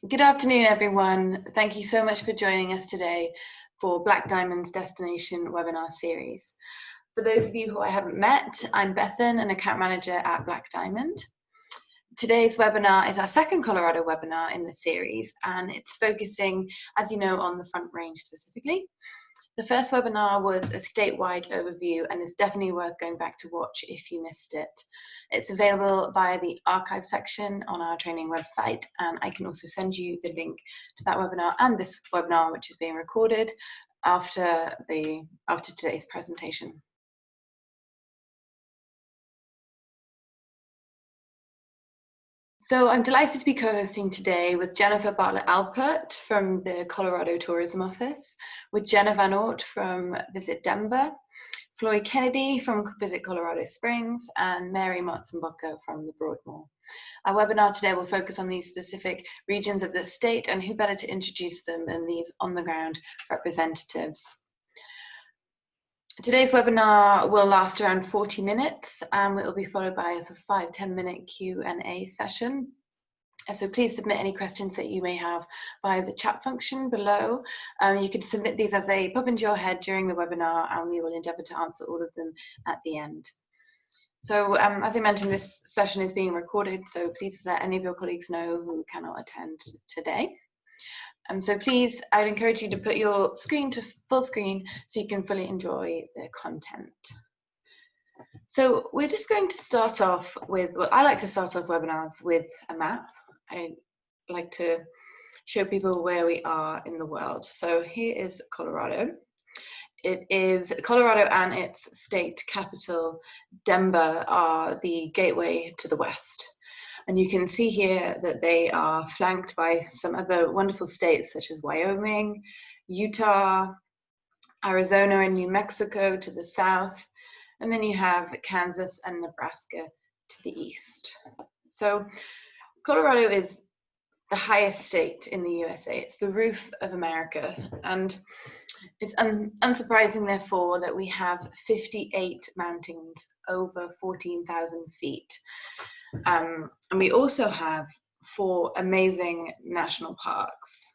Good afternoon, everyone. Thank you so much for joining us today for Black Diamond's Destination webinar series. For those of you who I haven't met, I'm Bethan, an account manager at Black Diamond. Today's webinar is our second Colorado webinar in the series, and it's focusing, as you know, on the Front Range specifically. The first webinar was a statewide overview and is definitely worth going back to watch if you missed it. It's available via the archive section on our training website, and I can also send you the link to that webinar and this webinar, which is being recorded after today's presentation. So I'm delighted to be co-hosting today with Jennifer Bartlett-Alpert from the Colorado Tourism Office, with Jenna Vanoort from Visit Denver, Floy Kennedy from Visit Colorado Springs, and Mary Motsenbocker from the Broadmoor. Our webinar today will focus on these specific regions of the state, and who better to introduce them than these on-the-ground representatives. Today's webinar will last around 40 minutes and it will be followed by a 5-10 minute Q&A session. So please submit any questions that you may have via the chat function below. You can submit these as they pop into your head during the webinar, and we will endeavour to answer all of them at the end. So as I mentioned, this session is being recorded, so please let any of your colleagues know who cannot attend today. So please, I would encourage you to put your screen to full screen so you can fully enjoy the content. So we're just going to start off with, well, I like to start off webinars with a map. I like to show people where we are in the world. So here is Colorado. It is Colorado and its state capital, Denver, are the gateway to the west. And you can see here that they are flanked by some other wonderful states such as Wyoming, Utah, Arizona and New Mexico to the south, and then you have Kansas and Nebraska to the east. So Colorado is the highest state in the USA. It's the roof of America, and it's unsurprising, therefore, that we have 58 mountains over 14,000 feet. And we also have 4 amazing national parks.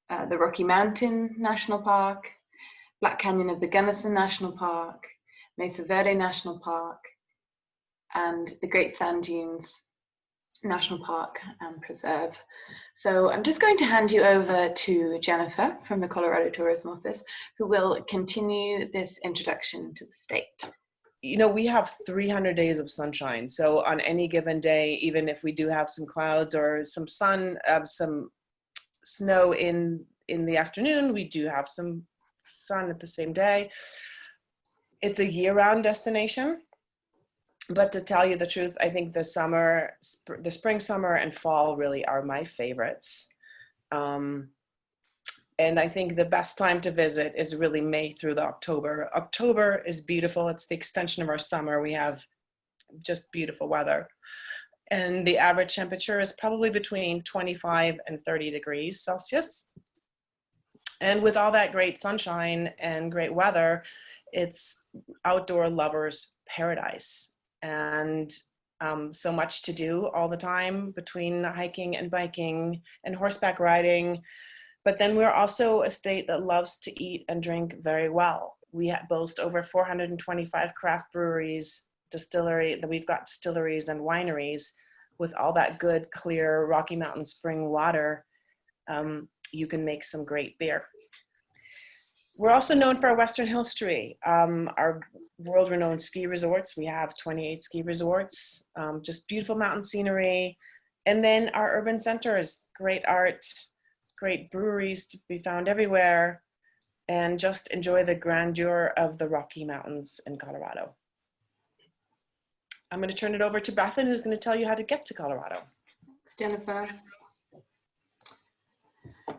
The Rocky Mountain National Park, Black Canyon of the Gunnison National Park, Mesa Verde National Park, and the Great Sand Dunes National Park and Preserve. So I'm just going to hand you over to Jennifer from the Colorado Tourism Office, who will continue this introduction to the state. You know, we have 300 days of sunshine. So on any given day, even if we do have some clouds or some sun, some snow in the afternoon, we do have some sun at the same day. It's a year-round destination. But to tell you the truth, I think the spring, summer, and fall really are my favorites. And I think the best time to visit is really May through the October. October is beautiful. It's the extension of our summer. We have just beautiful weather. And the average temperature is probably between 25 and 30 degrees Celsius. And with all that great sunshine and great weather, it's outdoor lovers' paradise. And so much to do all the time between hiking and biking and horseback riding. But then we're also a state that loves to eat and drink very well. We boast over 425 craft breweries, we've got distilleries and wineries. With all that good, clear Rocky Mountain spring water, you can make some great beer. We're also known for our Western history, our world-renowned ski resorts. We have 28 ski resorts, just beautiful mountain scenery. And then our urban centers, great art, great breweries to be found everywhere, and just enjoy the grandeur of the Rocky Mountains in Colorado. I'm going to turn it over to Bethan, who's going to tell you how to get to Colorado. Thanks, Jennifer.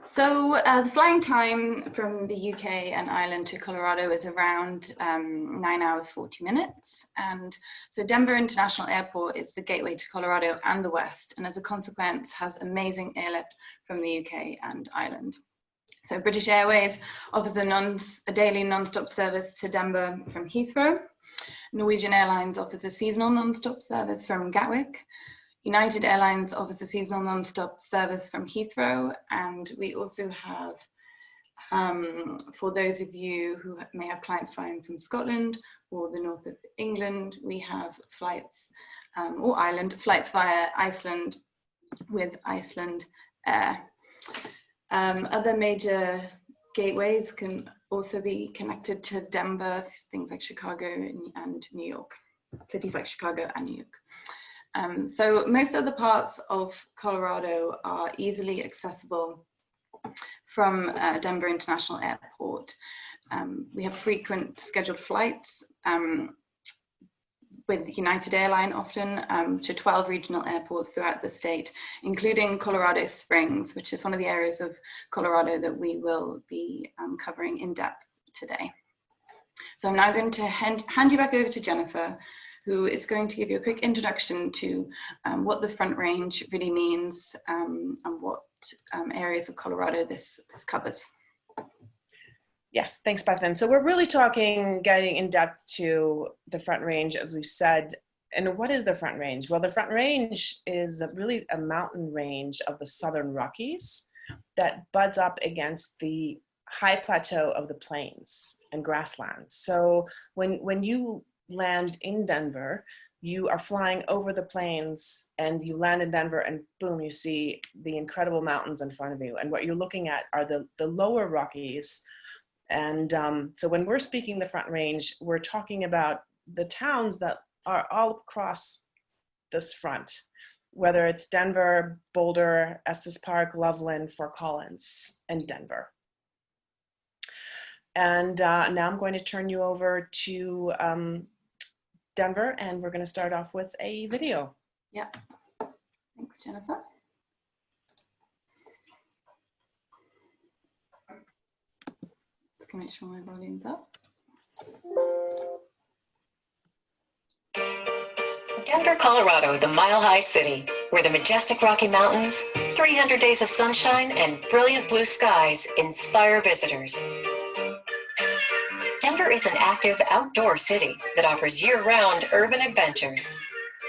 So the flying time from the UK and Ireland to Colorado is around 9 hours 40 minutes. And so Denver International Airport is the gateway to Colorado and the West, and as a consequence has amazing airlift from the UK and Ireland. So British Airways offers a daily non-stop service to Denver from Heathrow. Norwegian Airlines offers a seasonal non-stop service from Gatwick. United Airlines offers a seasonal non-stop service from Heathrow, and we also have, for those of you who may have clients flying from Scotland or the north of England, we have flights, or Ireland, flights via Iceland with Iceland Air. Other major gateways can also be connected to Denver, things like Chicago and New York, cities like Chicago and New York. So most other parts of Colorado are easily accessible from Denver International Airport. We have frequent scheduled flights with United Airlines often to 12 regional airports throughout the state, including Colorado Springs, which is one of the areas of Colorado that we will be covering in depth today. So I'm now going to hand you back over to Jennifer, who is going to give you a quick introduction to what the Front Range really means and what areas of Colorado this covers. Yes, thanks, Bethan. So we're really getting in depth to the Front Range, as we said. And what is the Front Range? Well, the Front Range is really a mountain range of the Southern Rockies that buds up against the high plateau of the plains and grasslands. So when you land in Denver, you are flying over the plains and you land in Denver and boom, you see the incredible mountains in front of you. And what you're looking at are the lower Rockies. And so when we're speaking the Front Range, we're talking about the towns that are all across this front, whether it's Denver, Boulder, Estes Park, Loveland, Fort Collins, and Denver. And now I'm going to turn you over to Denver, and we're going to start off with a video. Yeah, thanks, Jennifer. Just gonna make sure my volume's up. Denver, Colorado, the mile-high city, where the majestic Rocky Mountains, 300 days of sunshine, and brilliant blue skies inspire visitors. Denver is an active outdoor city that offers year-round urban adventures.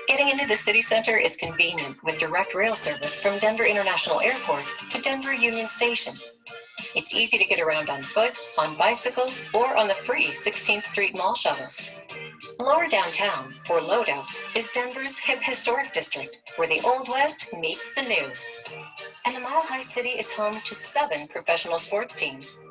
Getting into the city center is convenient with direct rail service from Denver International Airport to Denver Union Station. It's easy to get around on foot, on bicycle, or on the free 16th Street Mall shuttles. Lower downtown, or Lodo, is Denver's hip historic district, where the Old West meets the new. And the Mile High City is home to 7 professional sports teams.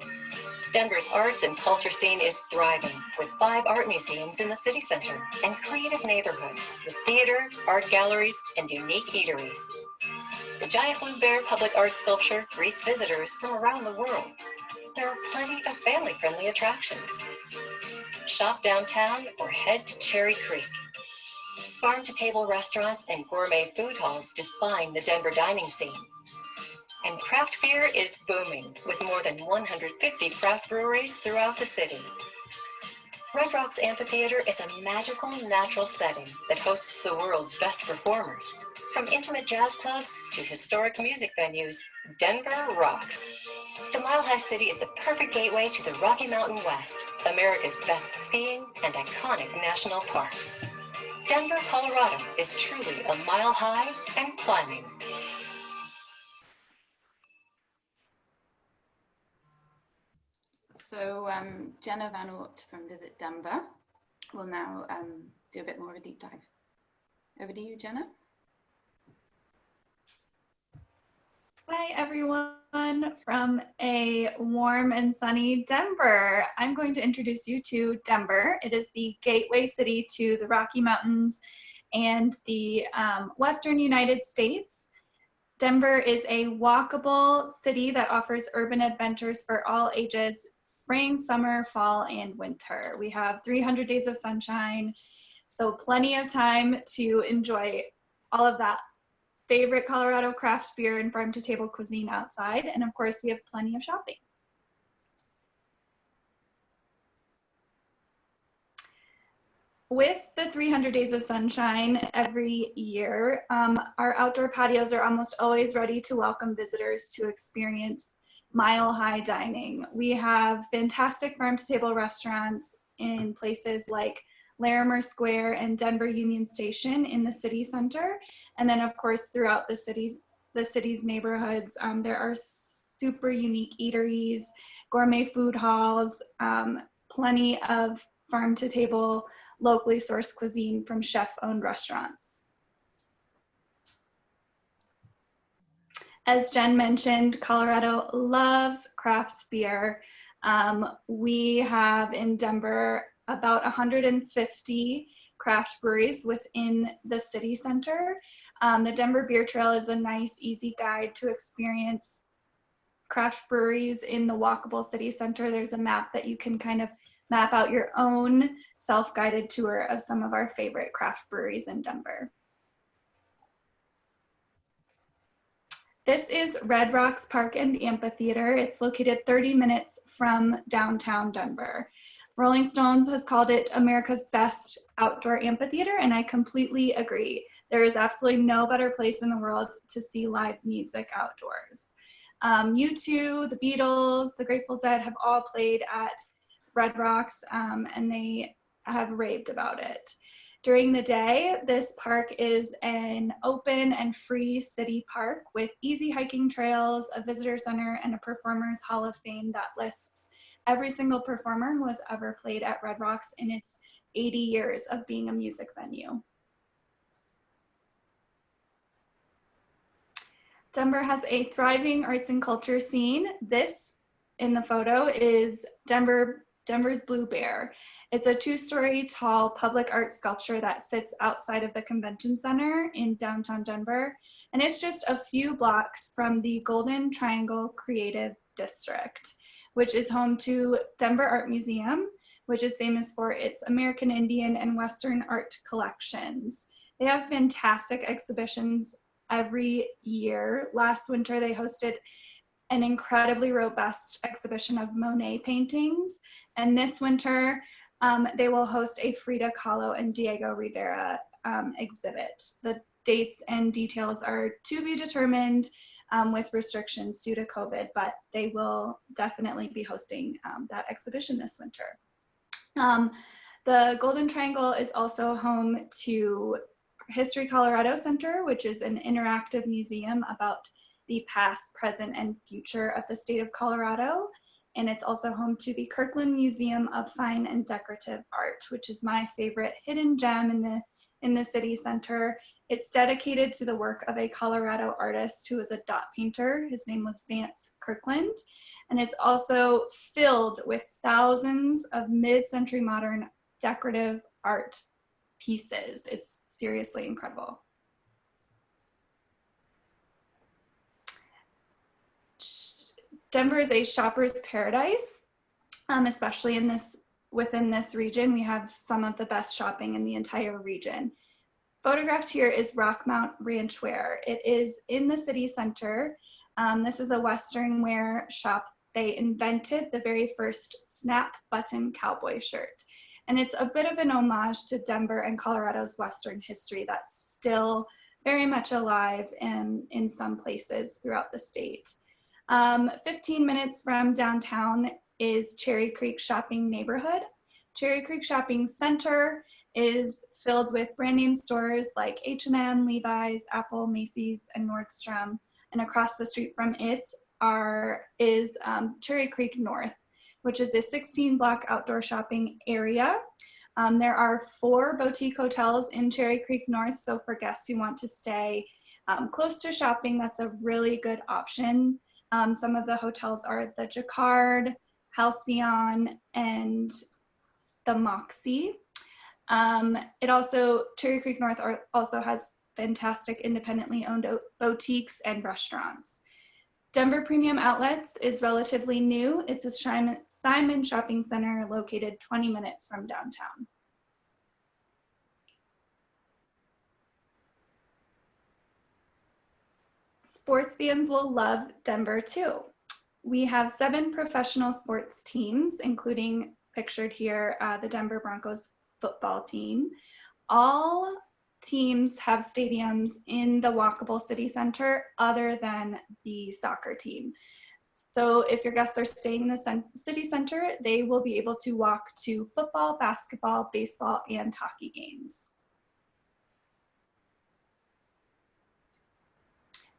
Denver's arts and culture scene is thriving, with 5 art museums in the city center and creative neighborhoods with theater, art galleries, and unique eateries. The giant blue bear public art sculpture greets visitors from around the world. There are plenty of family-friendly attractions. Shop downtown or head to Cherry Creek. Farm-to-table restaurants and gourmet food halls define the Denver dining scene. And craft beer is booming, with more than 150 craft breweries throughout the city. Red Rocks Amphitheater is a magical natural setting that hosts the world's best performers. From intimate jazz clubs to historic music venues, Denver rocks. The Mile High City is the perfect gateway to the Rocky Mountain West, America's best skiing and iconic national parks. Denver, Colorado is truly a mile high and climbing. So Jenna Vanoort from Visit Denver will now do a bit more of a deep dive. Over to you, Jenna. Hi, everyone from a warm and sunny Denver. I'm going to introduce you to Denver. It is the gateway city to the Rocky Mountains and the Western United States. Denver is a walkable city that offers urban adventures for all ages, spring, summer, fall, and winter. We have 300 days of sunshine, so plenty of time to enjoy all of that favorite Colorado craft beer and farm-to-table cuisine outside. And of course, we have plenty of shopping. With the 300 days of sunshine every year, our outdoor patios are almost always ready to welcome visitors to experience mile-high dining. We have fantastic farm-to-table restaurants in places like Larimer Square and Denver Union Station in the city center. And then of course, throughout the city's neighborhoods, there are super unique eateries, gourmet food halls, plenty of farm to table, locally sourced cuisine from chef-owned restaurants. As Jen mentioned, Colorado loves craft beer. We have in Denver about 150 craft breweries within the city center. The Denver Beer Trail is a nice, easy guide to experience craft breweries in the walkable city center. There's a map that you can kind of map out your own self-guided tour of some of our favorite craft breweries in Denver. This is Red Rocks Park and Amphitheater. It's located 30 minutes from downtown Denver. Rolling Stones has called it America's best outdoor amphitheater, and I completely agree. There is absolutely no better place in the world to see live music outdoors. U2, the Beatles, the Grateful Dead have all played at Red Rocks, and they have raved about it. During the day, this park is an open and free city park with easy hiking trails, a visitor center, and a performers hall of fame that lists every single performer who has ever played at Red Rocks in its 80 years of being a music venue. Denver has a thriving arts and culture scene. This in the photo is Denver's Blue Bear. It's a 2-story tall public art sculpture that sits outside of the convention center in downtown Denver. And it's just a few blocks from the Golden Triangle Creative District, which is home to Denver Art Museum, which is famous for its American Indian and Western art collections. They have fantastic exhibitions every year. Last winter, they hosted an incredibly robust exhibition of Monet paintings. And this winter, they will host a Frida Kahlo and Diego Rivera exhibit. The dates and details are to be determined with restrictions due to COVID, but they will definitely be hosting that exhibition this winter. The Golden Triangle is also home to History Colorado Center, which is an interactive museum about the past, present, and future of the state of Colorado. And it's also home to the Kirkland Museum of Fine and Decorative Art, which is my favorite hidden gem in the city center. It's dedicated to the work of a Colorado artist who was a dot painter. His name was Vance Kirkland. And it's also filled with thousands of mid-century modern decorative art pieces. It's seriously incredible. Denver is a shopper's paradise, especially within this region. We have some of the best shopping in the entire region. Photographed here is Rockmount Ranch Wear. It is in the city center. This is a Western wear shop. They invented the very first snap button cowboy shirt. And it's a bit of an homage to Denver and Colorado's Western history that's still very much alive in some places throughout the state. 15 minutes from downtown is Cherry Creek Shopping Neighborhood. Cherry Creek Shopping Center is filled with brand name stores like H&M, Levi's, Apple, Macy's, and Nordstrom. And across the street from it is Cherry Creek North, which is a 16-block outdoor shopping area. There are 4 boutique hotels in Cherry Creek North, so for guests who want to stay close to shopping, that's a really good option. Some of the hotels are the Jacquard, Halcyon, and the Moxie. Cherry Creek North also has fantastic independently owned boutiques and restaurants. Denver Premium Outlets is relatively new. It's a Simon Shopping Center located 20 minutes from downtown. Sports fans will love Denver too. We have 7 professional sports teams, including pictured here, the Denver Broncos football team. All teams have stadiums in the walkable city center other than the soccer team. So if your guests are staying in the city center, they will be able to walk to football, basketball, baseball, and hockey games.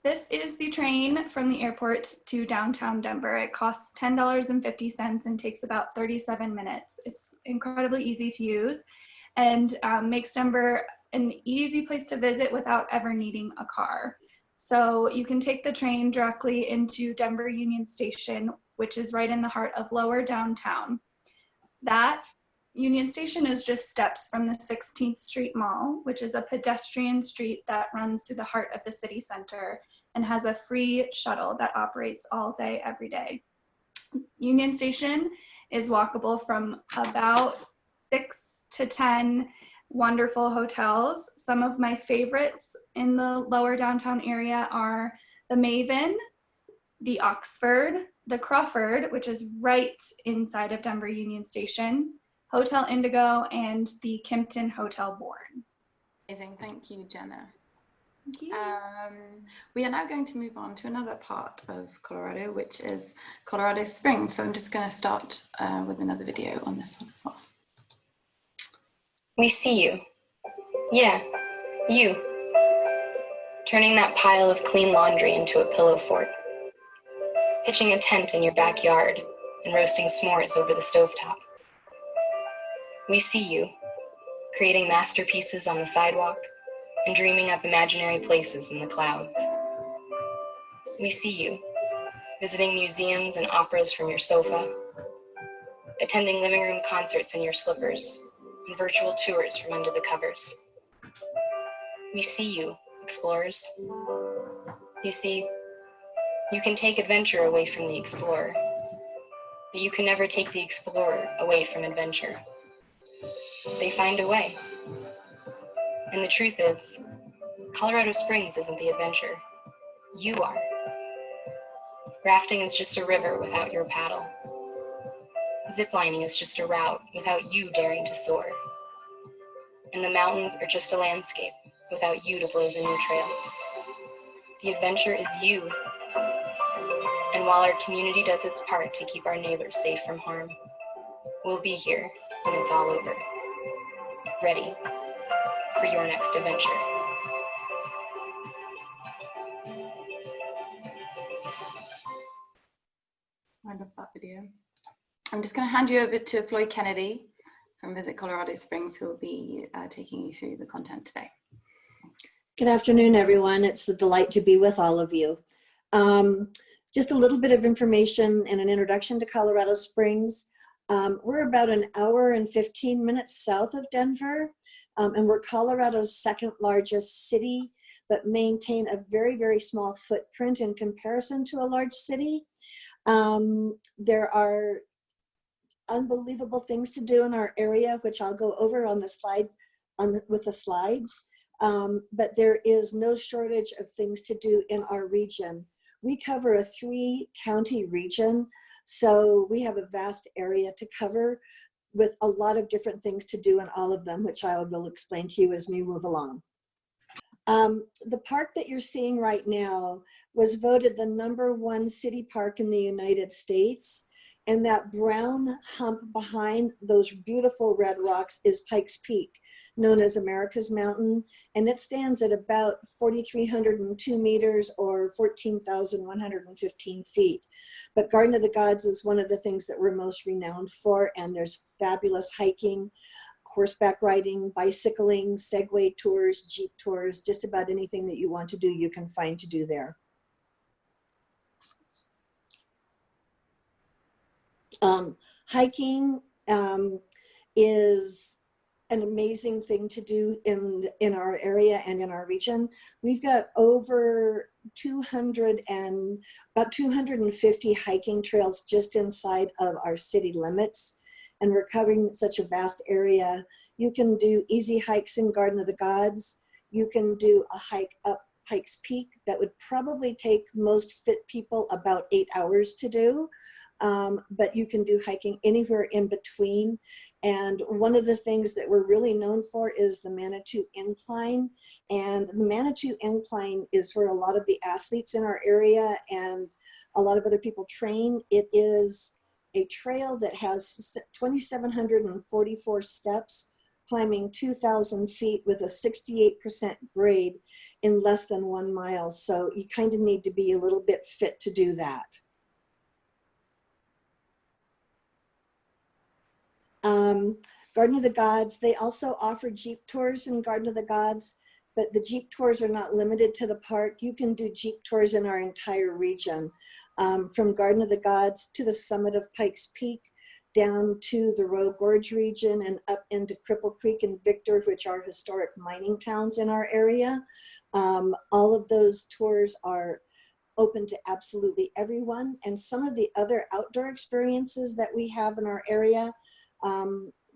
This is the train from the airport to downtown Denver. It costs $10.50 and takes about 37 minutes. It's incredibly easy to use and makes Denver an easy place to visit without ever needing a car. So you can take the train directly into Denver Union Station, which is right in the heart of lower downtown. That Union Station is just steps from the 16th Street Mall, which is a pedestrian street that runs through the heart of the city center and has a free shuttle that operates all day, every day. Union Station is walkable from about 6 to 10 wonderful hotels. Some of my favorites in the lower downtown area are the Maven, the Oxford, the Crawford, which is right inside of Denver Union Station, Hotel Indigo, and the Kimpton Hotel Bourne. Amazing, thank you, Jenna. Thank you. We are now going to move on to another part of Colorado, which is Colorado Springs. So I'm just going to start with another video on this one as well. We see you. Yeah, you. Turning that pile of clean laundry into a pillow fort. Pitching a tent in your backyard and roasting s'mores over the stovetop. We see you. Creating masterpieces on the sidewalk and dreaming up imaginary places in the clouds. We see you. Visiting museums and operas from your sofa. Attending living room concerts in your slippers and virtual tours from under the covers. We see you, explorers. You see, you can take adventure away from the explorer, but you can never take the explorer away from adventure. They find a way. And the truth is, Colorado Springs isn't the adventure. You are. Rafting is just a river without your paddle. Ziplining is just a route without you daring to soar. And the mountains are just a landscape without you to blaze a new trail. The adventure is you. And while our community does its part to keep our neighbors safe from harm, we'll be here when it's all over, ready for your next adventure. I love that video. I'm just going to hand you over to Floy Kennedy from Visit Colorado Springs, who will be taking you through the content today. Good afternoon, everyone. It's a delight to be with all of you. Just a little bit of information and an introduction to Colorado Springs. We're about an hour and 15 minutes south of Denver, and we're Colorado's second largest city, but maintain a very, very small footprint in comparison to a large city. There are unbelievable things to do in our area, which I'll go over on the slide with the slides. But there is no shortage of things to do in our region. We cover a 3-county region, so we have a vast area to cover with a lot of different things to do in all of them, which I will explain to you as we move along. The park that you're seeing right now was voted the #1 city park in the United States. And that brown hump behind those beautiful red rocks is Pikes Peak, known as America's Mountain. And it stands at about 4,302 meters or 14,115 feet. But Garden of the Gods is one of the things that we're most renowned for. And there's fabulous hiking, horseback riding, bicycling, Segway tours, Jeep tours, just about anything that you want to do, you can find to do there. Hiking is an amazing thing to do in our area and in our region. We've got over about 250 hiking trails just inside of our city limits, and we're covering such a vast area. You can do easy hikes in Garden of the Gods. You can do a hike up Pikes Peak that would probably take most fit people about 8 hours to do. but you can do hiking anywhere in between. And one of the things that we're really known for is the Manitou Incline. And the Manitou Incline is where a lot of the athletes in our area and a lot of other people train. It is a trail that has 2,744 steps, climbing 2,000 feet with a 68% grade in less than 1 mile. So you kind of need to be a little bit fit to do that. Garden of the Gods, they also offer Jeep tours in Garden of the Gods, but the Jeep tours are not limited to the park. You can do Jeep tours in our entire region, from Garden of the Gods to the summit of Pikes Peak, down to the Royal Gorge region and up into Cripple Creek and Victor, which are historic mining towns in our area. All of those tours are open to absolutely everyone. And some of the other outdoor experiences that we have in our area,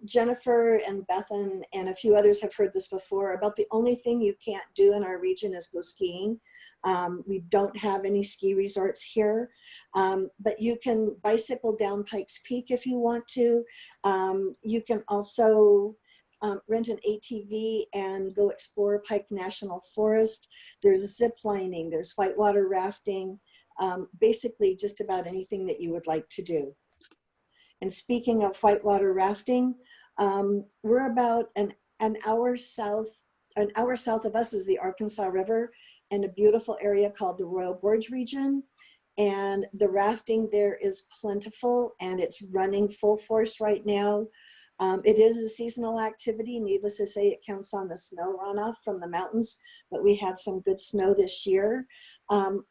Jennifer and Bethan and a few others have heard this before, about the only thing you can't do in our region is go skiing. We don't have any ski resorts here, but you can bicycle down Pikes Peak if you want to. You can also rent an ATV and go explore Pike National Forest. There's zip lining, there's whitewater rafting, basically just about anything that you would like to do. And speaking of whitewater rafting, we're about an hour south of us is the Arkansas River and a beautiful area called the Royal Gorge region. And the rafting there is plentiful and it's running full force right now. It is a seasonal activity. Needless to say, it counts on the snow runoff from the mountains, but we had some good snow this year.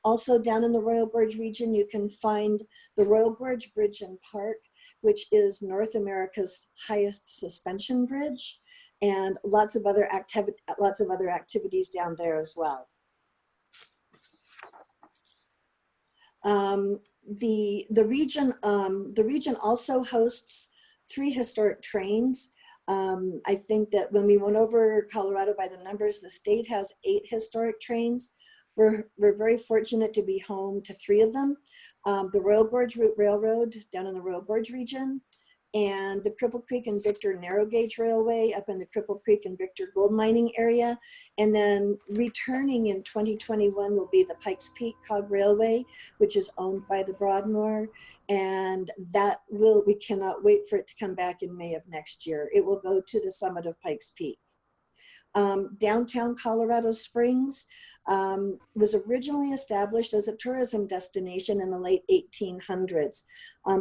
Also down in the Royal Gorge region, you can find the Royal Gorge Bridge and Park, which is North America's highest suspension bridge, and lots of other activities down there as well. The region also hosts 3 historic trains. I think that when we went over Colorado by the numbers, the state has 8 historic trains. We're very fortunate to be home to 3 of them. The Royal Gorge Route Railroad down in the Royal Gorge region, and the Cripple Creek and Victor Narrow Gauge Railway up in the Cripple Creek and Victor gold mining area. And then returning in 2021 will be the Pikes Peak Cog Railway, which is owned by the Broadmoor. And we cannot wait for it to come back in May of next year. It will go to the summit of Pikes Peak. Downtown Colorado Springs was originally established as a tourism destination in the late 1800s.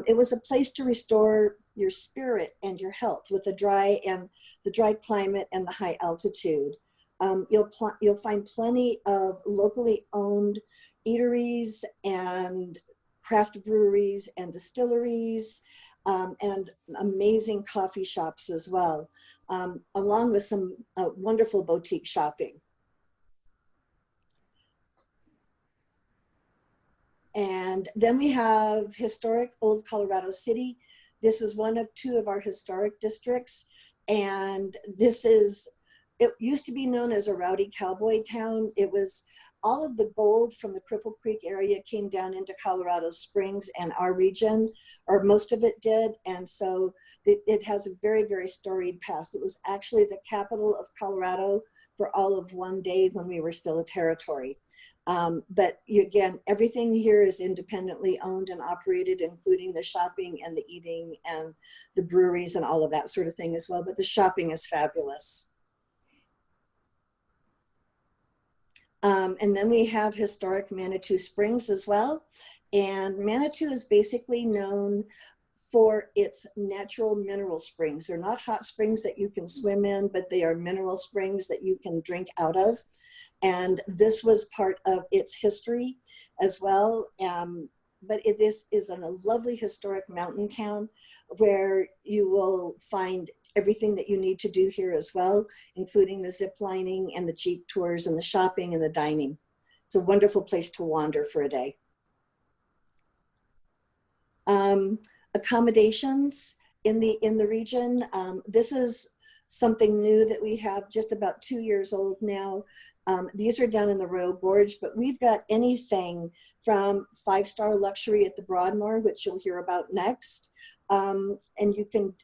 It was a place to restore your spirit and your health with the dry climate and the high altitude. You'll find plenty of locally owned eateries and craft breweries and distilleries, and amazing coffee shops as well, along with some wonderful boutique shopping. And then we have historic Old Colorado City. This is one of 2 of our historic districts. And it used to be known as a rowdy cowboy town. It was all of the gold from the Cripple Creek area came down into Colorado Springs and our region, or most of it did. And so it has a very, very storied past. It was actually the capital of Colorado for all of one day when we were still a territory. But again, everything here is independently owned and operated, including the shopping and the eating and the breweries and all of that sort of thing as well. But the shopping is fabulous. And then we have historic Manitou Springs as well. And Manitou is basically known for its natural mineral springs. They're not hot springs that you can swim in, but they are mineral springs that you can drink out of. And this was part of its history as well. But it is a lovely historic mountain town where you will find everything that you need to do here as well, including the zip lining and the Jeep tours and the shopping and the dining. It's a wonderful place to wander for a day. Accommodations in the region. This is something new that we have, just about 2 years old now. These are down in the row boards, but we've got anything from 5-star luxury at the Broadmoor, which you'll hear about next. And you can,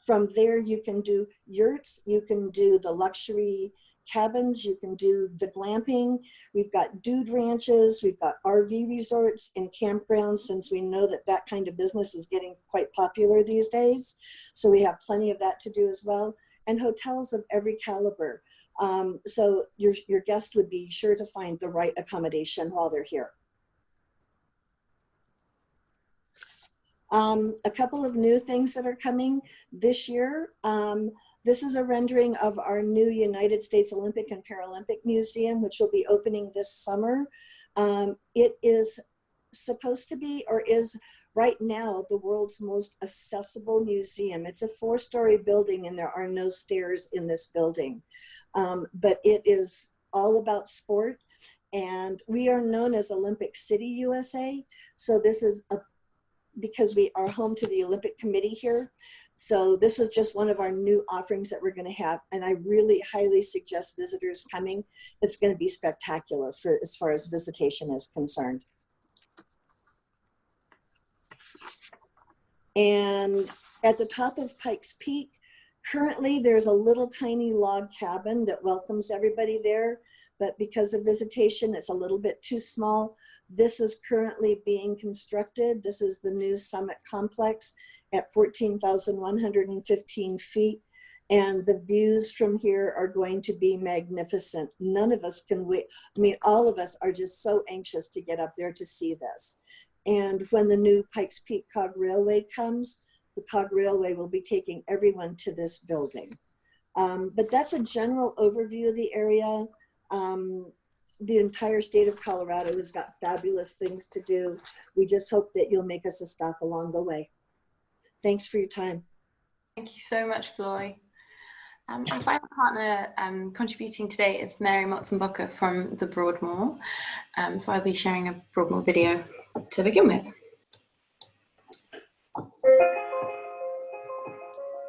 from there, you can do yurts, you can do the luxury cabins, you can do the glamping. We've got dude ranches, we've got RV resorts and campgrounds, since we know that that kind of business is getting quite popular these days. So we have plenty of that to do as well, and hotels of every caliber. So your guest would be sure to find the right accommodation while they're here. A couple of new things that are coming this year. This is a rendering of our new United States Olympic and Paralympic Museum, which will be opening this summer. It is supposed to be, or is right now, the world's most accessible museum. It's a 4-story building and there are no stairs in this building. But it is all about sport, and we are known as Olympic City, USA. So this is because we are home to the Olympic Committee here. So this is just one of our new offerings that we're going to have. And I really highly suggest visitors coming. It's going to be spectacular for as far as visitation is concerned. And at the top of Pikes Peak, currently there's a little tiny log cabin that welcomes everybody there. But because of visitation, it's a little bit too small. This is currently being constructed. This is the new Summit Complex at 14,115 feet. And the views from here are going to be magnificent. None of us can wait. I mean, all of us are just so anxious to get up there to see this. And when the new Pikes Peak Cog Railway comes, the Cog Railway will be taking everyone to this building. But that's a general overview of the area. The entire state of Colorado has got fabulous things to do. We just hope that you'll make us a stop along the way. Thanks for your time. Thank you so much, Floy. Our final partner contributing today is Mary Motsenbocker from the Broadmoor. So I'll be sharing a Broadmoor video to begin with.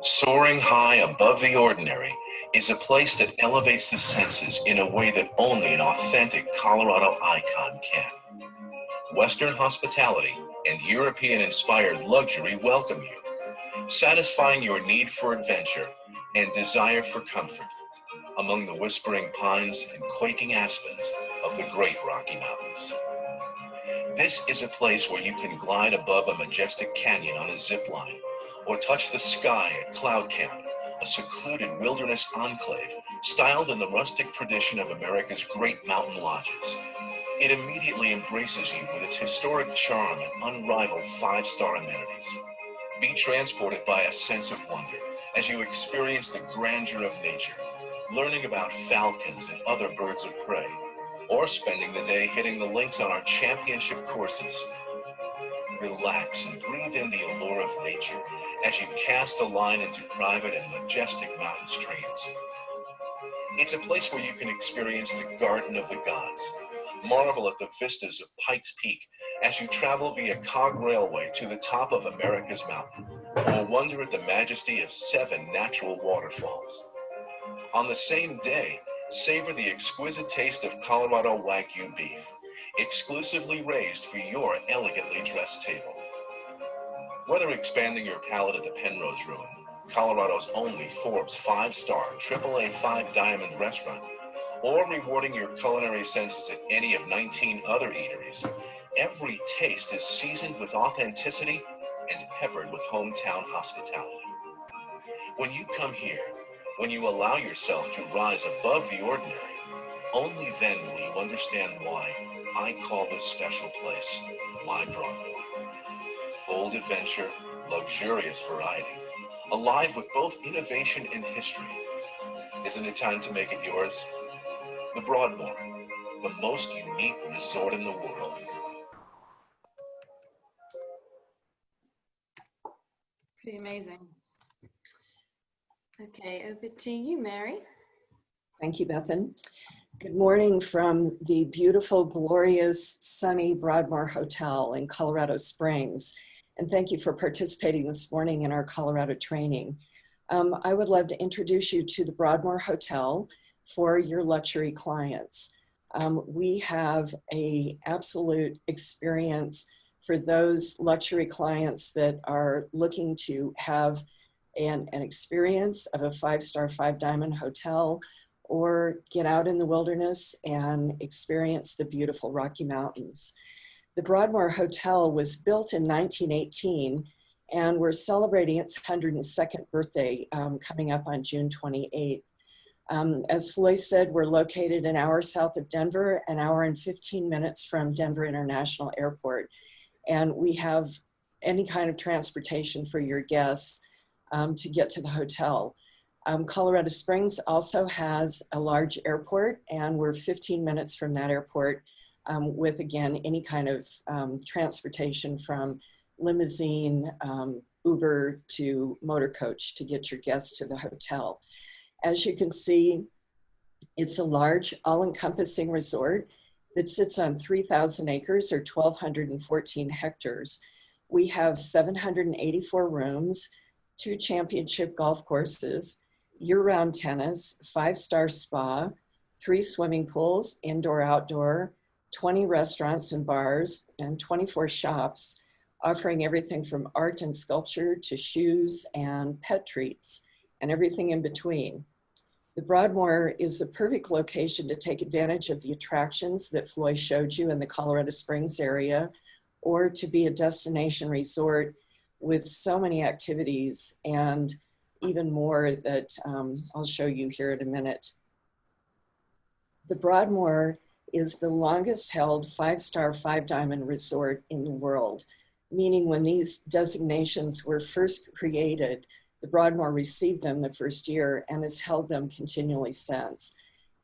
Soaring high above the ordinary is a place that elevates the senses in a way that only an authentic Colorado icon can. Western hospitality and European-inspired luxury welcome you, satisfying your need for adventure and desire for comfort among the whispering pines and quaking aspens of the Great Rocky Mountains. This is a place where you can glide above a majestic canyon on a zip line, or touch the sky at Cloud Camp, a secluded wilderness enclave styled in the rustic tradition of America's great mountain lodges. It immediately embraces you with its historic charm and unrivaled 5-star amenities. Be transported by a sense of wonder as you experience the grandeur of nature, learning about falcons and other birds of prey, or spending the day hitting the links on our championship courses. Relax and breathe in the allure of nature as you cast a line into private and majestic mountain streams. It's a place where you can experience the Garden of the Gods, marvel at the vistas of Pikes Peak as you travel via Cog Railway to the top of America's mountain, or wonder at the majesty of 7 natural waterfalls. On the same day, savor the exquisite taste of Colorado Wagyu beef, exclusively raised for your elegantly dressed table. Whether expanding your palate at the Penrose Ruin, Colorado's only Forbes 5-star AAA 5-diamond restaurant, or rewarding your culinary senses at any of 19 other eateries, every taste is seasoned with authenticity and peppered with hometown hospitality. When you come here, when you allow yourself to rise above the ordinary, only then will you understand why I call this special place my Broadmoor. Bold adventure, luxurious variety, alive with both innovation and history. Isn't it time to make it yours? The Broadmoor, the most unique resort in the world. Pretty amazing. Okay, over to you, Mary. Thank you, Bethan. Good morning from the beautiful, glorious, sunny Broadmoor Hotel in Colorado Springs. And thank you for participating this morning in our Colorado training. I would love to introduce you to the Broadmoor Hotel for your luxury clients. We have an absolute experience for those luxury clients that are looking to have an experience of a 5-star 5-diamond hotel, or get out in the wilderness and experience the beautiful Rocky Mountains. The Broadmoor Hotel was built in 1918, and we're celebrating its 102nd birthday coming up on June 28th. As Floy said, we're located an hour south of Denver, an hour and 15 minutes from Denver International Airport. And we have any kind of transportation for your guests to get to the hotel. Colorado Springs also has a large airport, and we're 15 minutes from that airport with, again, any kind of transportation from limousine, Uber to motor coach to get your guests to the hotel. As you can see, it's a large, all-encompassing resort that sits on 3,000 acres or 1,214 hectares. We have 784 rooms, 2 championship golf courses, year-round tennis, 5-star spa, 3 swimming pools, indoor, outdoor, 20 restaurants and bars, and 24 shops, offering everything from art and sculpture to shoes and pet treats, and everything in between. The Broadmoor is the perfect location to take advantage of the attractions that Floy showed you in the Colorado Springs area, or to be a destination resort with so many activities and even more that I'll show you here in a minute. The Broadmoor is the longest held 5-star 5-diamond resort in the world, meaning when these designations were first created, the Broadmoor received them the first year and has held them continually since.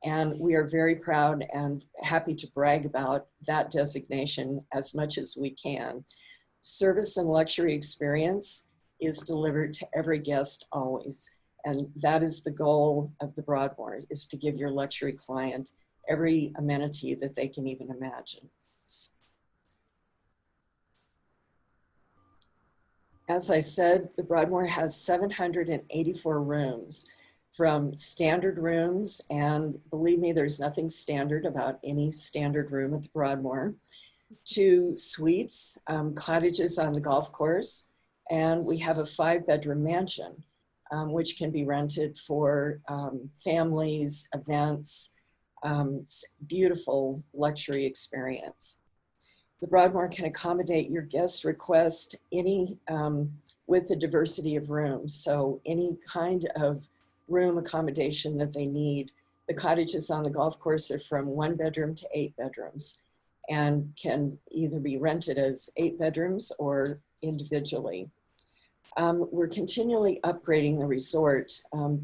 And we are very proud and happy to brag about that designation as much as we can. Service and luxury experience is delivered to every guest always. And that is the goal of the Broadmoor, is to give your luxury client every amenity that they can even imagine. As I said, the Broadmoor has 784 rooms, from standard rooms, and believe me, there's nothing standard about any standard room at the Broadmoor, to suites, cottages on the golf course, and we have a 5-bedroom mansion, which can be rented for families, events, beautiful luxury experience. The Broadmoor can accommodate your guest request with a diversity of rooms. So any kind of room accommodation that they need. The cottages on the golf course are from 1 bedroom to 8 bedrooms and can either be rented as 8 bedrooms or individually. We're continually upgrading the resort.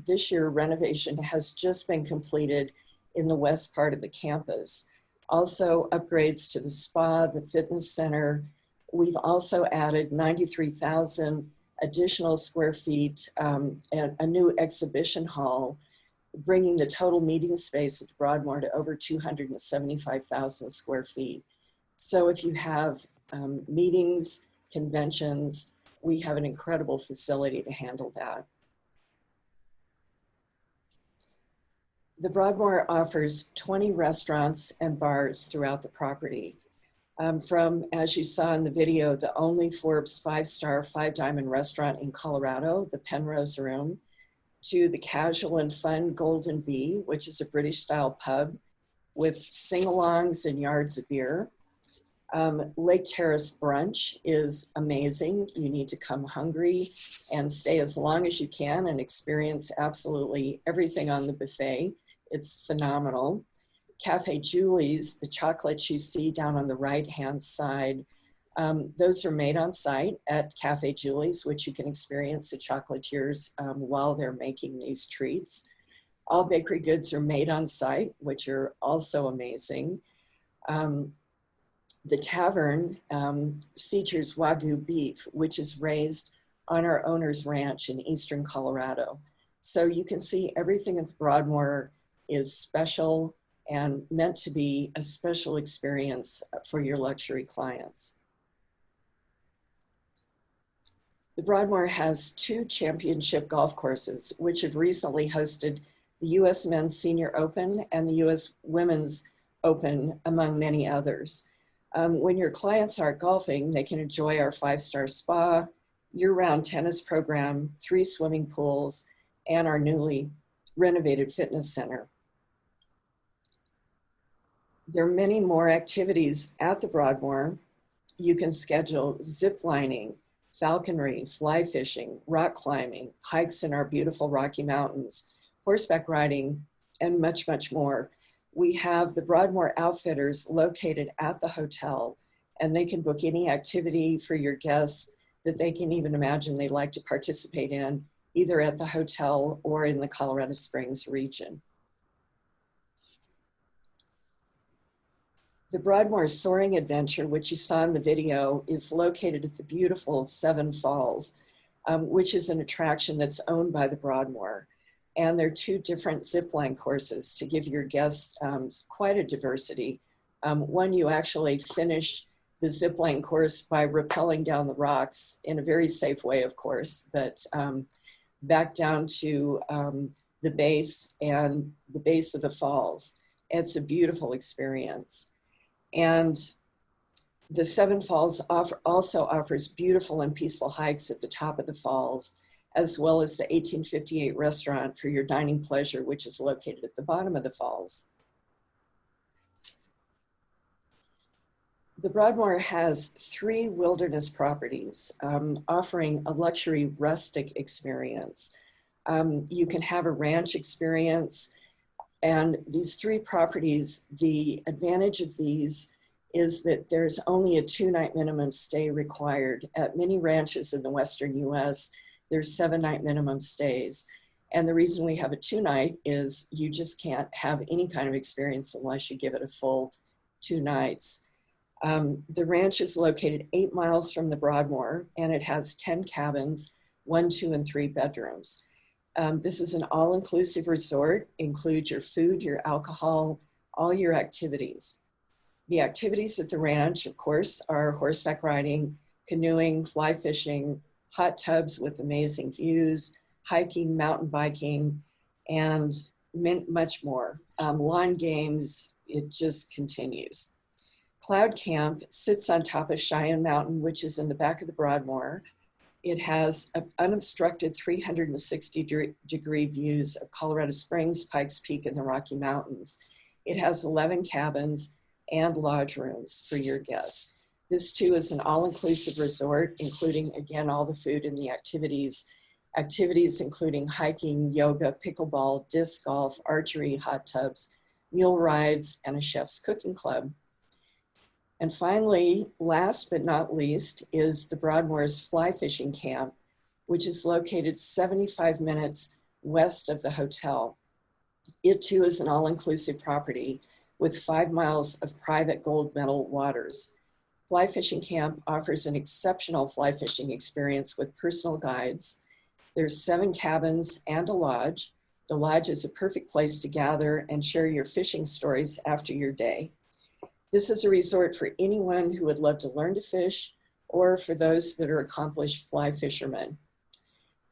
This year, renovation has just been completed in the west part of the campus. Also upgrades to the spa, the fitness center. We've also added 93,000 additional square feet and a new exhibition hall, bringing the total meeting space at the Broadmoor to over 275,000 square feet. So if you have meetings, conventions, we have an incredible facility to handle that. The Broadmoor offers 20 restaurants and bars throughout the property. From, as you saw in the video, the only Forbes 5-star 5-diamond restaurant in Colorado, the Penrose Room, to the casual and fun Golden Bee, which is a British-style pub with sing-alongs and yards of beer. Lake Terrace Brunch is amazing. You need to come hungry and stay as long as you can and experience absolutely everything on the buffet. It's phenomenal. Cafe Julie's, the chocolates you see down on the right-hand side, those are made on site at Cafe Julie's, which you can experience the chocolatiers while they're making these treats. All bakery goods are made on site, which are also amazing. The tavern features Wagyu beef, which is raised on our owner's ranch in eastern Colorado. So you can see everything at the Broadmoor is special and meant to be a special experience for your luxury clients. The Broadmoor has 2 championship golf courses, which have recently hosted the U.S. Men's Senior Open and the U.S. Women's Open, among many others. When your clients aren't golfing, they can enjoy our 5-star spa, year-round tennis program, 3 swimming pools, and our newly renovated fitness center. There are many more activities at the Broadmoor. You can schedule zip lining, falconry, fly fishing, rock climbing, hikes in our beautiful Rocky Mountains, horseback riding, and much, much more. We have the Broadmoor Outfitters located at the hotel, and they can book any activity for your guests that they can even imagine they'd like to participate in, either at the hotel or in the Colorado Springs region. The Broadmoor Soaring Adventure, which you saw in the video, is located at the beautiful Seven Falls, which is an attraction that's owned by the Broadmoor. And there are 2 different zipline courses to give your guests quite a diversity. One, you actually finish the zipline course by rappelling down the rocks in a very safe way, of course, but back down to the base and the base of the falls. It's a beautiful experience. And the Seven Falls also offers beautiful and peaceful hikes at the top of the falls, as well as the 1858 restaurant for your dining pleasure, which is located at the bottom of the falls. The Broadmoor has 3 wilderness properties offering a luxury rustic experience. You can have a ranch experience, and these 3 properties, the advantage of these is that there's only a 2-night minimum stay required. At many ranches in the Western US, there's 7-night minimum stays. And the reason we have a 2-night is you just can't have any kind of experience unless you give it a full 2 nights. The ranch is located 8 miles from the Broadmoor, and it has 10 cabins, 1, 2, and 3 bedrooms. This is an all-inclusive resort, includes your food, your alcohol, all your activities. The activities at the ranch, of course, are horseback riding, canoeing, fly fishing, hot tubs with amazing views, hiking, mountain biking, and much more. Lawn games, it just continues. Cloud Camp sits on top of Cheyenne Mountain, which is in the back of the Broadmoor. It has unobstructed 360-degree views of Colorado Springs, Pikes Peak, and the Rocky Mountains. It has 11 cabins and lodge rooms for your guests. This too is an all-inclusive resort, including, again, all the food and the activities. Activities including hiking, yoga, pickleball, disc golf, archery, hot tubs, mule rides, and a chef's cooking club. And finally, last but not least, is the Broadmoor's Fly Fishing Camp, which is located 75 minutes west of the hotel. It too is an all-inclusive property with 5 miles of private gold medal waters. Fly Fishing Camp offers an exceptional fly fishing experience with personal guides. There's 7 cabins and a lodge. The lodge is a perfect place to gather and share your fishing stories after your day. This is a resort for anyone who would love to learn to fish or for those that are accomplished fly fishermen.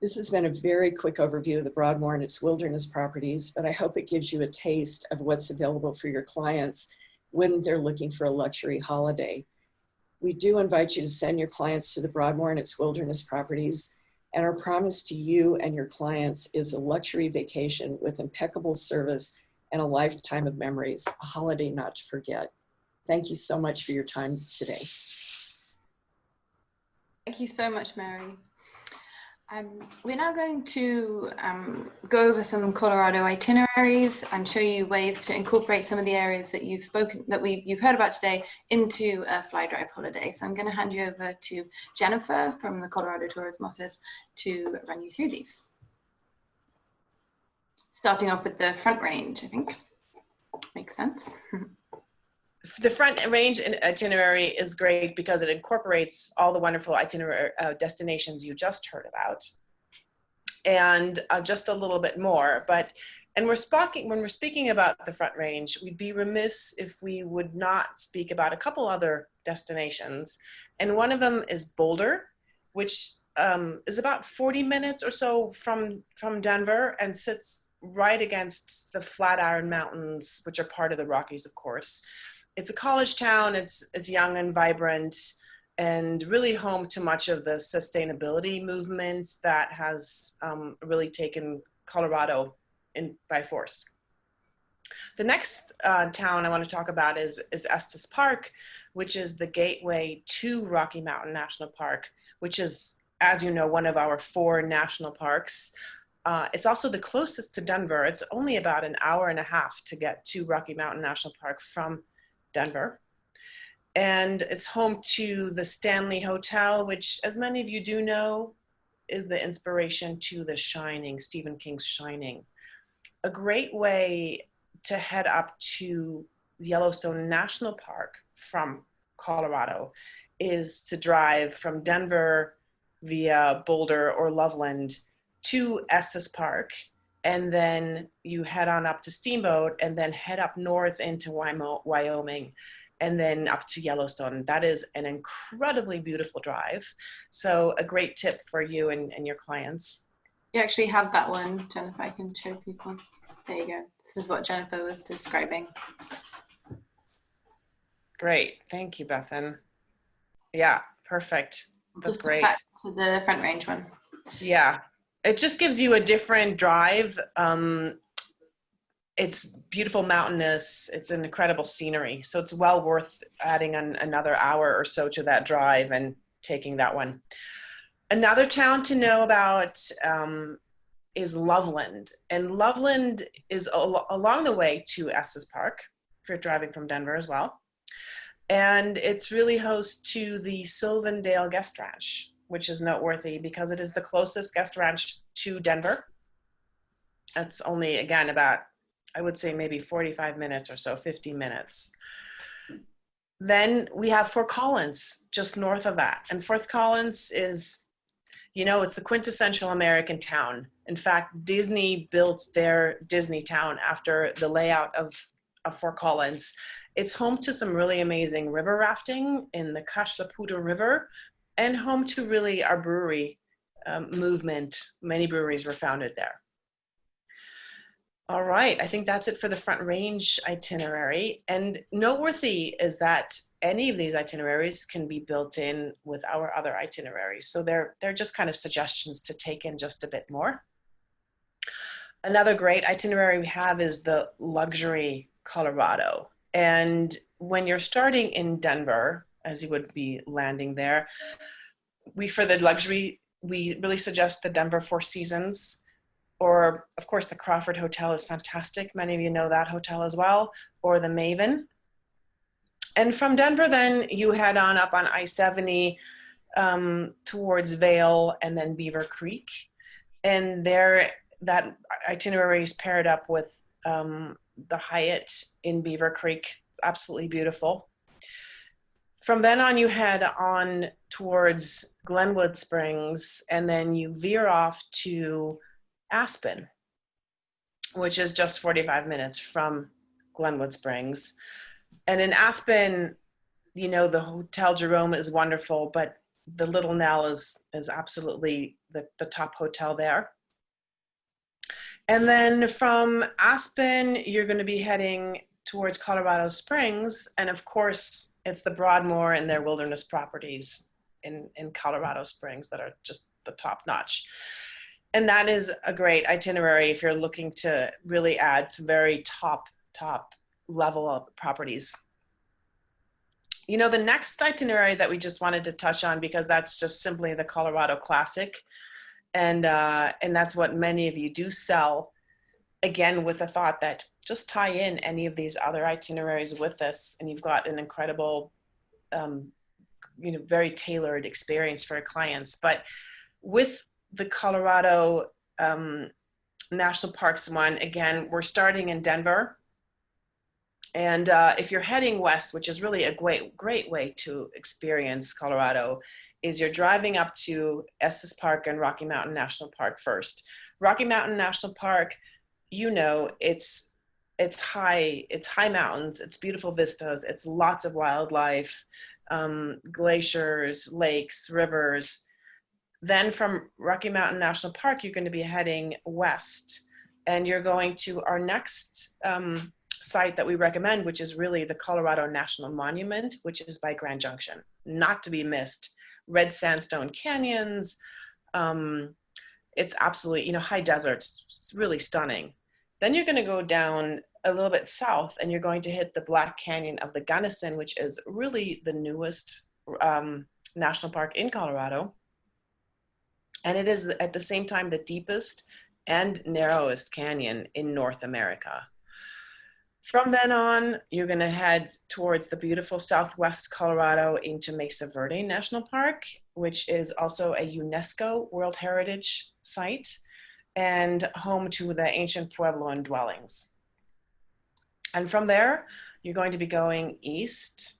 This has been a very quick overview of the Broadmoor and its wilderness properties, but I hope it gives you a taste of what's available for your clients when they're looking for a luxury holiday. We do invite you to send your clients to the Broadmoor and its wilderness properties, and our promise to you and your clients is a luxury vacation with impeccable service and a lifetime of memories, a holiday not to forget. Thank you so much for your time today. Thank you so much, Mary. We're now going to go over some Colorado itineraries and show you ways to incorporate some of the areas that you've heard about today into a fly drive holiday. So I'm going to hand you over to Jennifer from the Colorado Tourism Office to run you through these. Starting off with the Front Range, I think. Makes sense. The Front Range itinerary is great because it incorporates all the wonderful itinerary destinations you just heard about, and just a little bit more. When we're speaking about the Front Range, we'd be remiss if we would not speak about a couple other destinations. And one of them is Boulder, which is about 40 minutes or so from Denver and sits right against the Flatiron Mountains, which are part of the Rockies, of course. It's a college town. It's young and vibrant, and really home to much of the sustainability movement that has really taken Colorado by force. The next town I want to talk about is Estes Park, which is the gateway to Rocky Mountain National Park, which is, as you know, one of our 4 national parks. It's also the closest to Denver. It's only about an hour and a half to get to Rocky Mountain National Park from Denver. And it's home to the Stanley Hotel, which, as many of you do know, is the inspiration to The Shining, Stephen King's Shining. A great way to head up to Yellowstone National Park from Colorado is to drive from Denver via Boulder or Loveland to Estes Park, and then you head on up to Steamboat and then head up north into Wyoming and then up to Yellowstone. That is an incredibly beautiful drive. So a great tip for you and your clients. You actually have that one, Jennifer. I can show people. There you go. This is what Jennifer was describing. Great. Thank you, Bethan. Yeah, perfect. That's Just great. Back to the Front Range one. Yeah. It just gives you a different drive. It's beautiful, mountainous. It's an incredible scenery. So it's well worth adding another hour or so to that drive and taking that one. Another town to know about is Loveland. And Loveland is along the way to Estes Park if you're driving from Denver as well. And it's really host to the Sylvandale Guest Ranch, which is noteworthy because it is the closest guest ranch to Denver. It's only, again, about, I would say maybe 45 minutes or so, 50 minutes. Then we have Fort Collins, just north of that. And Fort Collins is, you know, it's the quintessential American town. In fact, Disney built their Disney town after the layout of Fort Collins. It's home to some really amazing river rafting in the Kashlaputa River, and home to really our brewery movement. Many breweries were founded there. All right, I think that's it for the Front Range itinerary. And noteworthy is that any of these itineraries can be built in with our other itineraries. So they're just kind of suggestions to take in just a bit more. Another great itinerary we have is the Luxury Colorado. And when you're starting in Denver, as you would be landing there, for the luxury, we really suggest the Denver Four Seasons, or of course the Crawford Hotel is fantastic. Many of you know that hotel as well, or the Maven. And from Denver, then you head on up on I-70 towards Vail and then Beaver Creek. And there, that itinerary is paired up with the Hyatt in Beaver Creek. It's absolutely beautiful. From then on, you head on towards Glenwood Springs, and then you veer off to Aspen, which is just 45 minutes from Glenwood Springs. And in Aspen, you know, the Hotel Jerome is wonderful, but the Little Nell is absolutely the top hotel there. And then from Aspen, you're going to be heading towards Colorado Springs. And of course, it's the Broadmoor and their wilderness properties in Colorado Springs that are just the top notch. And that is a great itinerary if you're looking to really add some very top level of properties. You know, the next itinerary that we just wanted to touch on, because that's just simply the Colorado Classic. And that's what many of you do sell, again, with the thought that just tie in any of these other itineraries with this, and you've got an incredible, you know, very tailored experience for your clients. But with the Colorado National Parks one, again, we're starting in Denver. And if you're heading west, which is really a great way to experience Colorado, is you're driving up to Estes Park and Rocky Mountain National Park first. Rocky Mountain National Park, you know, it's high mountains, it's beautiful vistas, it's lots of wildlife, glaciers, lakes, rivers. Then from Rocky Mountain National Park, you're going to be heading west, and you're going to our next site that we recommend, which is really the Colorado National Monument, which is by Grand Junction, not to be missed. Red sandstone canyons. It's absolutely, high deserts. It's really stunning. Then you're going to go down a little bit south, and you're going to hit the Black Canyon of the Gunnison, which is really the newest national park in Colorado. And it is at the same time the deepest and narrowest canyon in North America. From then on, you're going to head towards the beautiful southwest Colorado into Mesa Verde National Park, which is also a UNESCO World Heritage Site and home to the ancient Puebloan dwellings. And from there, you're going to be going east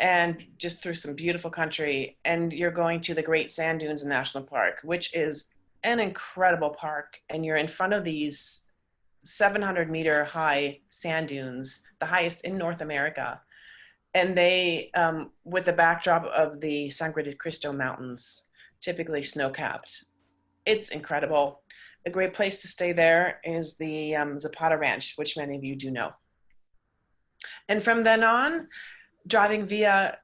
and just through some beautiful country, and you're going to the Great Sand Dunes National Park, which is an incredible park. And you're in front of these 700-meter high sand dunes, the highest in North America. And they, with the backdrop of the Sangre de Cristo Mountains, typically snow-capped. It's incredible. A great place to stay there is the Zapata Ranch, which many of you do know. And from then on, driving via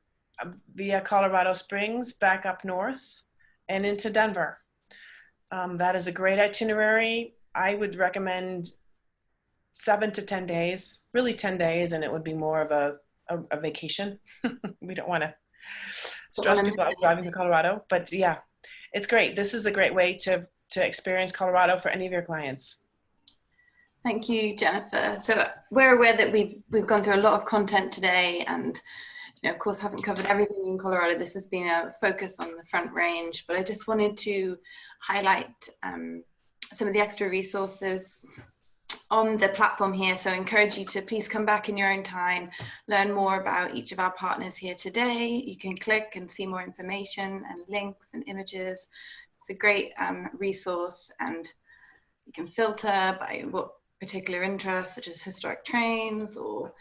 Colorado Springs back up north and into Denver. That is a great itinerary. I would recommend 7 to 10 days, really 10 days, and it would be more of a vacation. We don't want to stress people out driving to Colorado, but yeah, it's great. This is a great way to experience Colorado for any of your clients. Thank you, Jennifer. So we're aware that we've gone through a lot of content today, and of course haven't covered everything in Colorado. This has been a focus on the Front Range, but I just wanted to highlight some of the extra resources on the platform here. So I encourage you to please come back in your own time, learn more about each of our partners here today. You can click and see more information and links and images. It's a great resource, and you can filter by what particular interests, such as historic trains or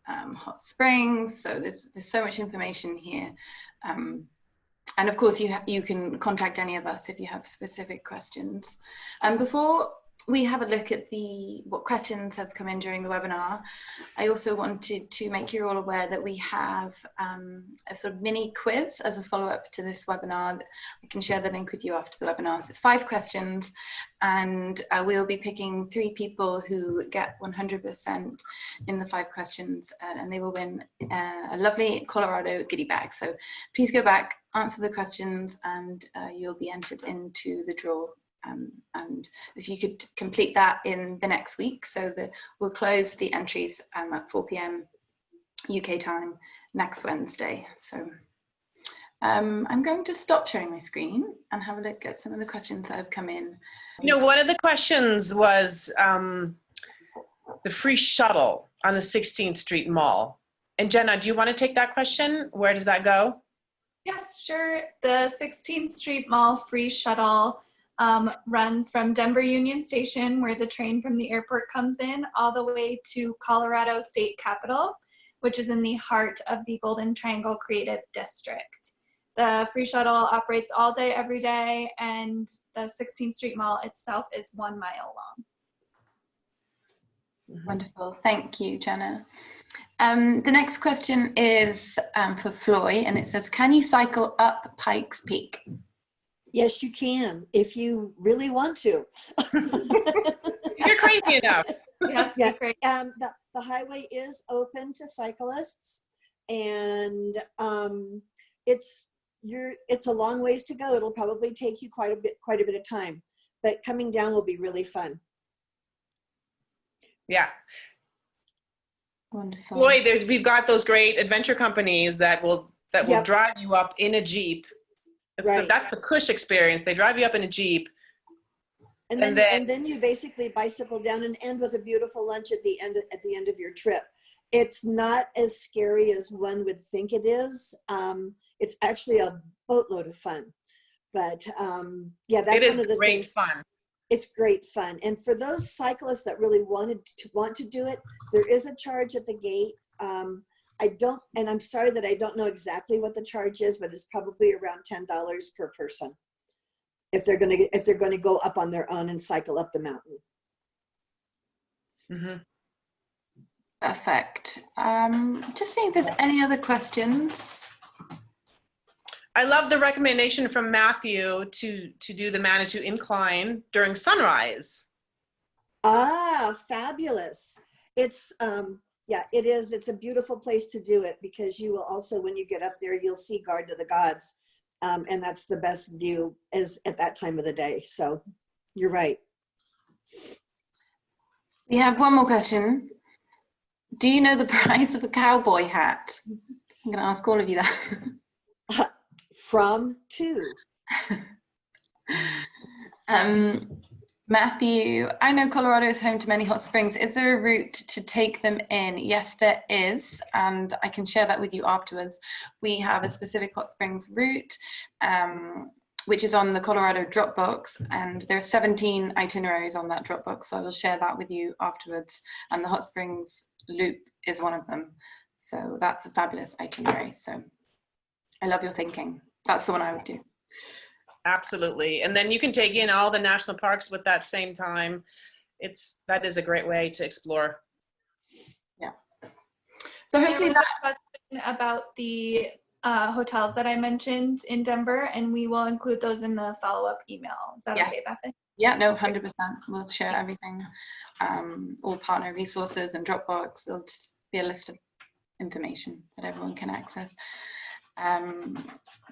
hot springs. So there's so much information here. And of course, you can contact any of us if you have specific questions. Before we have a look at what questions have come in during the webinar, I also wanted to make you all aware that we have a sort of mini quiz as a follow-up to this webinar. I can share the link with you after the webinar. So it's 5 questions, and we'll be picking 3 people who get 100% in the 5 questions, and they will win a lovely Colorado goodie bag. So please go back, answer the questions, and you'll be entered into the draw. And if you could complete that in the next week, so that we'll close the entries at 4 p.m. UK time next Wednesday. So I'm going to stop sharing my screen and have a look at some of the questions that have come in. One of the questions was the free shuttle on the 16th Street Mall. And Jenna, do you want to take that question? Where does that go? Yes, sure. The 16th Street Mall free shuttle runs from Denver Union Station, where the train from the airport comes in, all the way to Colorado State Capitol, which is in the heart of the Golden Triangle Creative District. The free shuttle operates all day, every day, and the 16th Street Mall itself is 1 mile long. Wonderful. Thank you, Jenna. The next question is for Floy, and it says, can you cycle up Pikes Peak? Yes, you can, if you really want to. You're crazy enough. Yeah. The highway is open to cyclists, and it's a long ways to go. It'll probably take you quite a bit of time, but coming down will be really fun. Yeah. Wonderful. Boy, we've got those great adventure companies that will drive you up in a Jeep. Right. That's the Cush experience. They drive you up in a Jeep. And then you basically bicycle down and end with a beautiful lunch at the end of your trip. It's not as scary as one would think it is. It's actually a boatload of fun. But yeah, that's one of the things. Fun. It's great fun. And for those cyclists that really want to do it, there is a charge at the gate. I'm sorry that I don't know exactly what the charge is, but it's probably around $10 per person. if they're going to go up on their own and cycle up the mountain. Mm-hmm. Perfect. Just seeing if there's any other questions. I love the recommendation from Matthew to do the Manitou Incline during sunrise. Ah, fabulous. It's, yeah, it is. It's a beautiful place to do it because you will also, when you get up there, you'll see Guard to the Gods. And that's the best view is at that time of the day. So you're right. We have one more question. Do you know the price of a cowboy hat? I'm going to ask all of you that. From to. Matthew, I know Colorado is home to many hot springs. Is there a route to take them in? Yes, there is, and I can share that with you afterwards. We have a specific hot springs route, which is on the Colorado Dropbox, and there are 17 itineraries on that Dropbox, so I will share that with you afterwards, and the hot springs loop is one of them. So that's a fabulous itinerary. So I love your thinking. That's the one I would do. Absolutely. And then you can take in all the national parks with that same time. That is a great way to explore. Yeah. So hopefully there was a question about the hotels that I mentioned in Denver, and we will include those in the follow-up email. Is that okay, Bethany? Yeah, no, 100%. We'll share everything, all partner resources and Dropbox. It'll just be a list of information that everyone can access.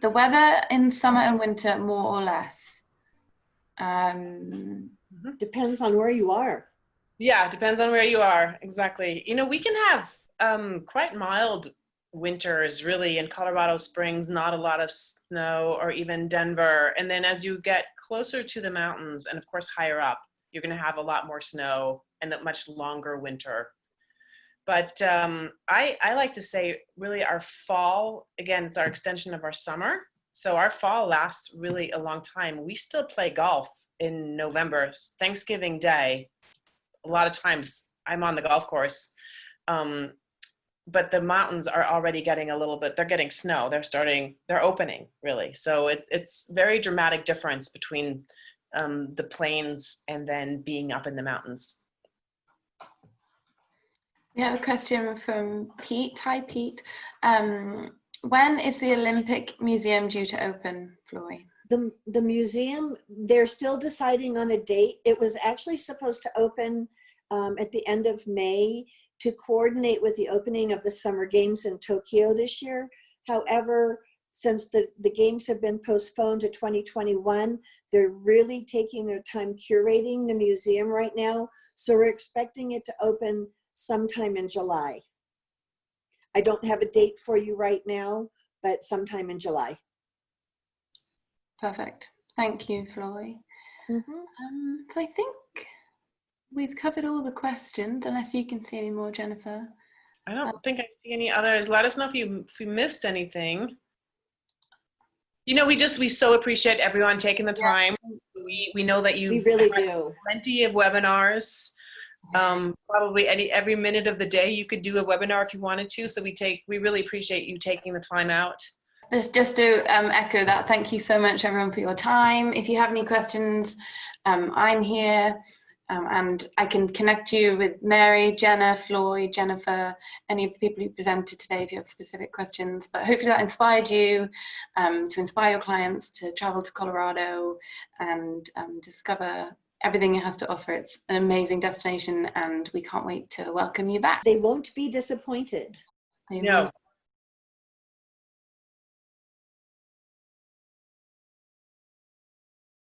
The weather in summer and winter, more or less. Depends on where you are. Yeah, depends on where you are. Exactly. You know, we can have quite mild winters really in Colorado Springs, not a lot of snow, or even Denver. And then as you get closer to the mountains and of course higher up, you're going to have a lot more snow and a much longer winter. But I like to say really our fall, again, it's our extension of our summer. So our fall lasts really a long time. We still play golf in November, Thanksgiving Day. A lot of times I'm on the golf course, but the mountains are already getting a little bit, they're getting snow. They're opening really. So it's very dramatic difference between the plains and then being up in the mountains. We have a question from Pete. Hi, Pete. When is the Olympic Museum due to open, Floy? The museum, they're still deciding on a date. It was actually supposed to open at the end of May to coordinate with the opening of the Summer Games in Tokyo this year. However, since the games have been postponed to 2021, they're really taking their time curating the museum right now. So we're expecting it to open sometime in July. I don't have a date for you right now, but sometime in July. Perfect. Thank you, Floy. So I think we've covered all the questions, unless you can see any more, Jennifer. I don't think I see any others. Let us know if you missed anything. You know, we so appreciate everyone taking the time. We know that we really do plenty of webinars. Probably every minute of the day you could do a webinar if you wanted to. So we really appreciate you taking the time out. Just to echo that, thank you so much everyone for your time. If you have any questions, I'm here, and I can connect you with Mary, Jenna, Floy, Jennifer, any of the people who presented today if you have specific questions. But hopefully that inspired you to inspire your clients to travel to Colorado and discover everything it has to offer. It's an amazing destination and we can't wait to welcome you back. They won't be disappointed. No.